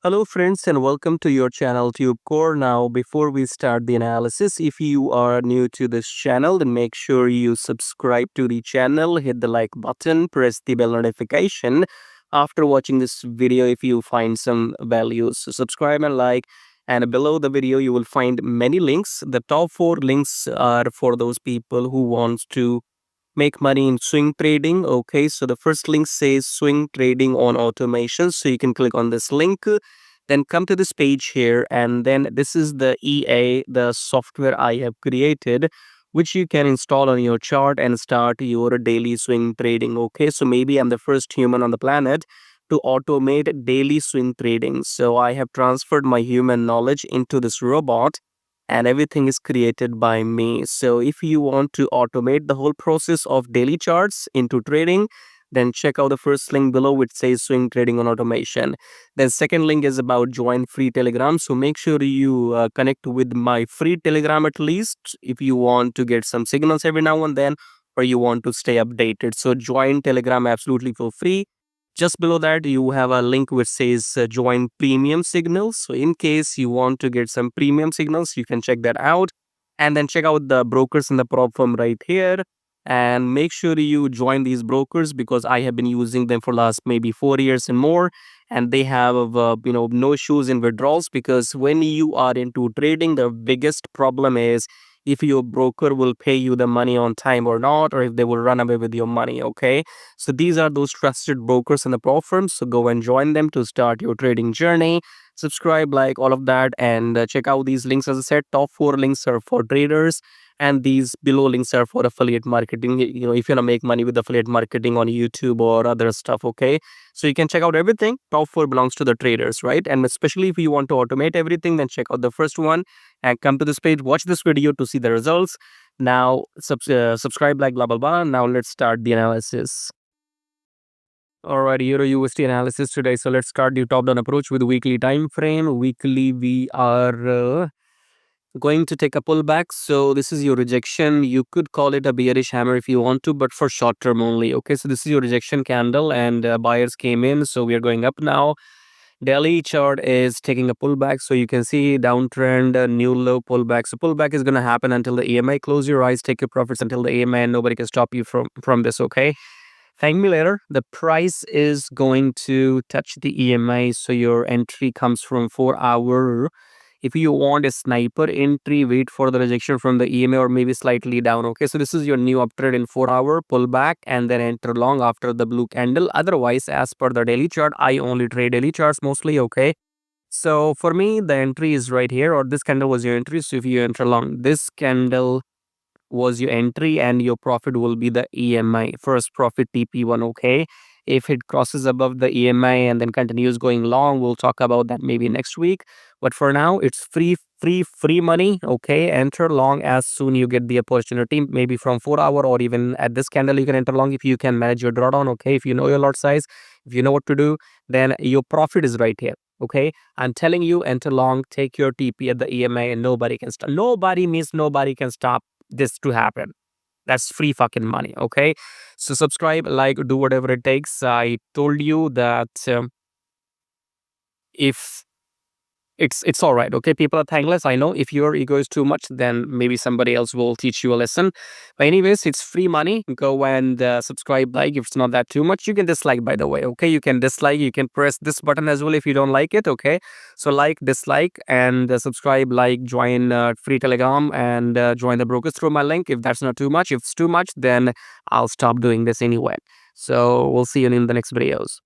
Hello friends and welcome to your channel TubeCore. Now before we start the analysis, if you are new to this channel, then make sure you subscribe to the channel, hit the like button, press the bell notification. After watching this video, if you find some values, so subscribe and like. And below the video, you will find many links. The top 4 links are for those people who wants to make money in swing trading. Okay, so the first link says swing trading on automation, so you can click on this link, then come to this page here, and then this is the the software I have created, which you can install on your chart and start your daily swing trading. Okay, so maybe I'm the first human on the planet to automate daily swing trading, so I have transferred my human knowledge into this robot and everything is created by me. So if you want to automate the whole process of daily charts into trading, then check out the first link below which says swing trading on automation. Then second link is about join free Telegram. So make sure you connect with my free Telegram at least if you want to get some signals every now and then, or you want to stay updated. So join Telegram absolutely for free. Just below that, you have a link which says join premium signals. So in case you want to get some premium signals, you can check that out. And then check out the brokers in the prop firm right here. And make sure you join these brokers because I have been using them for last maybe 4 years and more. And they have, no issues in withdrawals, because when you are into trading, the biggest problem is if your broker will pay you the money on time or not, or if they will run away with your money. Okay, so these are those trusted brokers in the pro firms. So go and join them to start your trading journey. Subscribe, like all of that, and check out these links. As I said, top 4 links are for traders, and these below links are for affiliate marketing. If you want to make money with affiliate marketing on YouTube or other stuff. Okay, so you can check out everything. Top 4 belongs to the traders, right? And especially if you want to automate everything, then check out the first one and come to this page. Watch this video to see the results. Now subscribe, like blah blah blah. Now let's start the analysis. All right, Euro USD analysis today. So let's start the top down approach with weekly time frame. Weekly, we are going to take a pullback. So this is your rejection. You could call it a bearish hammer if you want to, but for short term only. Okay, so this is your rejection candle, and buyers came in. So we are going up now. Daily chart is taking a pullback, so you can see downtrend, new low pullback. So pullback is going to happen until the EMA. Close your eyes, take your profits until the EMA, and nobody can stop you from this. Okay. Thank me later. The price is going to touch the EMA, so your entry comes from 4-hour. If you want a sniper entry, wait for the rejection from the EMA or maybe slightly down. Okay, so this is your new uptrend in 4-hour pullback, and then enter long after the blue candle. Otherwise, as per the daily chart, I only trade daily charts mostly. Okay, so for me, the entry is right here, or this candle was your entry. So if you enter long, this candle was your entry, and your profit will be the EMI, first profit TP1. Okay, if it crosses above the EMI and then continues going long, we'll talk about that maybe next week. But for now, it's free money. Okay, enter long as soon you get the opportunity, maybe from 4-hour, or even at this candle you can enter long if you can manage your drawdown. Okay, if you know your lot size, if you know what to do, then your profit is right here. Okay, I'm telling you, enter long, take your TP at the EMA, and nobody can stop. Nobody means nobody can stop this to happen. That's free fucking money. Okay, so subscribe, like, do whatever it takes. I told you that if it's all right. Okay, people are thankless, I know. If your ego is too much, then maybe somebody else will teach you a lesson. But anyways, it's free money. Go and subscribe, like. If it's not that too much, you can dislike, by the way. Okay, you can dislike, you can press this button as well if you don't like it. Okay, so like, dislike, and subscribe, like, join free Telegram, and join the brokers through my link if that's not too much. If it's too much, then I'll stop doing this anyway. So we'll see you in the next videos.